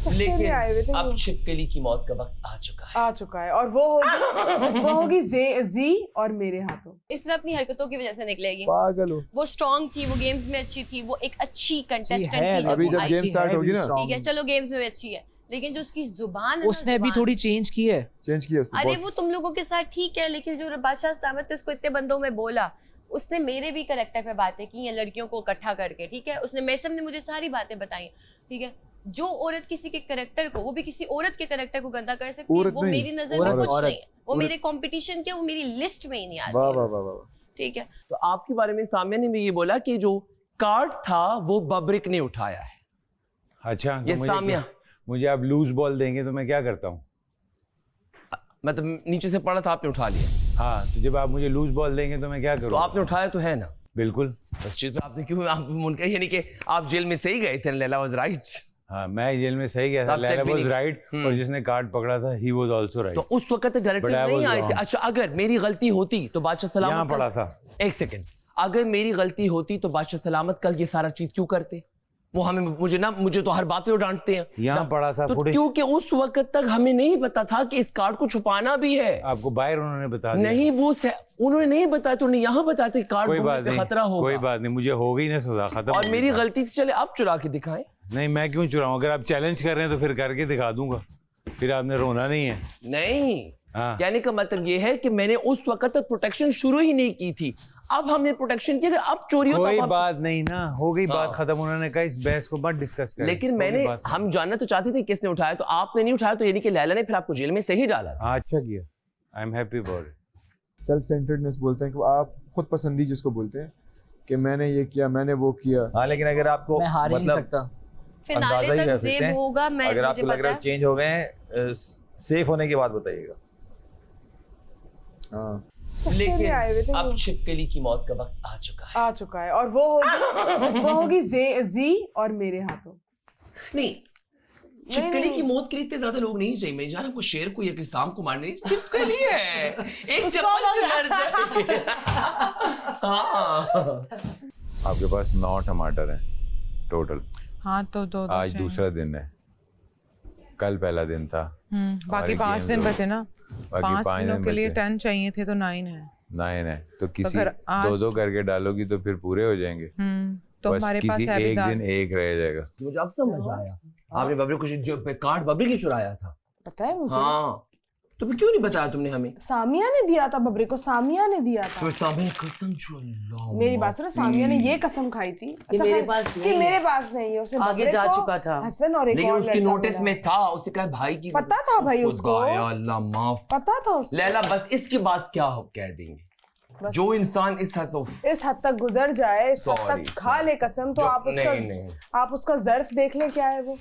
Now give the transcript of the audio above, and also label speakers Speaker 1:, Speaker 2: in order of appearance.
Speaker 1: लेकिन अब छिपकली की मौत का वक्त आ चुका है और वो होगी जी और मेरे हाथों।
Speaker 2: इसने अपनी हरकतों की वजह से निकलेगी।
Speaker 3: पागल हो।
Speaker 2: वो स्ट्रॉन्ग थी, वो गेम्स में अच्छी थी, वो एक अच्छी कंटेस्टेंट थी।
Speaker 3: अभी जब गेम स्टार्ट होगी ना,
Speaker 2: ठीक है चलो गेम्स में अच्छी है, लेकिन जो उसकी जुबान है
Speaker 4: उसने भी थोड़ी चेंज की है
Speaker 3: उसने।
Speaker 2: अरे वो तुम लोगों के साथ ठीक है, लेकिन जो बादशाह सामत उसको इतने बंदों में बोला, उसने मेरे भी कैरेक्टर पे बातें की हैं लड़कियों को इकट्ठा करके। ठीक है, उसने मैसम ने मुझे सारी बातें बताई। ठीक है, जो औरत किसी के कैरेक्टर को, वो भी किसी औरत के कैरेक्टर को गंदा कर सकती है, वो मेरी नजर में कुछ नहीं है। वो मेरे कंपटीशन के, वो मेरी लिस्ट में ही नहीं आती।
Speaker 3: वाह वाह वाह वाह।
Speaker 2: ठीक है,
Speaker 1: तो आपके बारे में सामिया ने भी ये बोला कि जो कार्ड था वो बब्रिक ने उठाया है।
Speaker 5: अच्छा,
Speaker 1: ये सामिया,
Speaker 5: मुझे आप लूज बॉल देंगे तो मैं क्या करता हूँ?
Speaker 1: मतलब नीचे से पड़ा था, आपने उठा लिया।
Speaker 5: हाँ, तो जब आप मुझे लूज बॉल देंगे तो मैं क्या करूँ?
Speaker 1: तो आपने उठाया तो है ना?
Speaker 5: बिल्कुल।
Speaker 1: बस चीज आपने क्यों, आप मुनकर, यानी कि आप जेल में सही गए थे, लैला वाज राइट।
Speaker 5: हाँ, मैं जेल में सही गया था, लैला वाज राइट, और जिसने कार्ड पकड़ा था ही वाज आल्सो राइट।
Speaker 1: तो उस वक्त डायरेक्टर्स नहीं आए थे। अच्छा, अगर मेरी गलती होती तो बादशाह सलामत
Speaker 5: यहाँ पड़ा था।
Speaker 1: एक सेकंड, अगर मेरी गलती होती तो बादशाह सलामत कल ये सारा चीज क्यों करते? वो हमें, मुझे तो हर बात पे वो डांटते हैं।
Speaker 5: यहाँ पड़ा था
Speaker 1: तो क्योंकि उस वक्त तक हमें नहीं पता था कि इस कार्ड को छुपाना भी है।
Speaker 5: आपको बाहर उन्होंने बता दिया?
Speaker 1: नहीं, वो उन्होंने नहीं बताया, तो यहाँ बताते कार्ड
Speaker 5: कोई बात नहीं,
Speaker 1: खतरा होगा।
Speaker 5: कोई बात नहीं, मुझे हो गई ना सजा, खत्म।
Speaker 1: और मेरी गलती थी, चले आप चुरा के दिखाएं।
Speaker 5: नहीं, मैं क्यों चुराऊं? अगर आप चैलेंज कर रहे हैं तो फिर करके दिखा दूंगा, फिर आपने रोना नहीं है।
Speaker 1: नहीं,
Speaker 5: हाँ।
Speaker 1: कहने का मतलब ये है कि मैंने उस वक्त तक प्रोटेक्शन शुरू ही नहीं की थी। अब हमने प्रोटेक्शन की, अब चोरी हो
Speaker 5: कोई बात नहीं ना, हो गई बात खत्म। उन्होंने कहा इस बहस को मत डिस्कस करें।
Speaker 1: लेकिन हम जानना तो चाहते थे किसने उठाया, तो आपने नहीं उठाया, तो यानी कि लैला ने फिर आपको जेल में सही डाला।
Speaker 5: हाँ, अच्छा किया, I am happy about it.
Speaker 3: Self centredness बोलते हैं कि आप खुद पसंदी जिसको बोलते हैं कि मैंने ये किया, मैंने वो किया।
Speaker 6: हाँ, लेकिन अगर आपको
Speaker 4: मैं हार ही नहीं सकता,
Speaker 6: अंदाजा ही कर सकते हैं,
Speaker 2: होगा, मैं
Speaker 6: अगर आपको लग रहा है चेंज हो गए, सेफ होने की बात बताइएगा।
Speaker 3: हाँ,
Speaker 1: लेकिन अब छिपकली की मौत का वक्त आ चुका है
Speaker 7: और वो होगी जी और मेरे हाथों।
Speaker 1: नहीं, छिपकली की मौत के लिए इतने ज्यादा लोग नहीं चाहिए। मैं जान आपको शेर को या किसी सांप को मारने, छिपकली है, एक चप्पल से मर जाए। हाँ।
Speaker 5: आपके पास 9 टमाटर हैं टोटल।
Speaker 8: हाँ, तो दो
Speaker 5: आज दूसरा दिन है, कल पहला दिन था।
Speaker 8: बाकी 5 दिन बचे ना। 5 दिनों के लिए 10 चाहिए थे, तो 9 है।
Speaker 5: 9 है, तो किसी 2-2 करके डालोगी तो फिर पूरे हो जाएंगे।
Speaker 8: तो
Speaker 5: बस
Speaker 8: हमारे
Speaker 5: किसी
Speaker 8: पास
Speaker 5: एक दिन एक रह जाएगा।
Speaker 1: मुझे अब समझ आया, आपने बबरी को जो कार्ड बबरी की चुराया था।
Speaker 7: पता है मुझे।
Speaker 1: हाँ, तो क्यों नहीं बताया तुमने हमें?
Speaker 7: सामिया ने दिया था बबरी को, सामिया ने दिया था।
Speaker 1: तो सामिया कसम जो,
Speaker 7: मेरी बात सुनो, सामिया ने ये कसम खाई थी
Speaker 2: कि मेरे पास नहीं,
Speaker 7: मेरे पास नहीं है। उसने
Speaker 2: आगे जा चुका था
Speaker 7: हसन और एक
Speaker 1: लेकिन
Speaker 7: और
Speaker 1: उसके
Speaker 7: लड़का
Speaker 1: नोटिस
Speaker 7: मिला।
Speaker 1: में था, उसे कहा भाई की
Speaker 7: पता था भाई उसको,
Speaker 1: अल्लाह माफ,
Speaker 7: पता था उसको।
Speaker 1: लैला बस इसके बाद क्या कह देंगे? जो इंसान इस
Speaker 7: हद तक गुजर जाए, इस हद तक खा ले कसम, तो आप उसका जर्फ देख लें क्या है वो।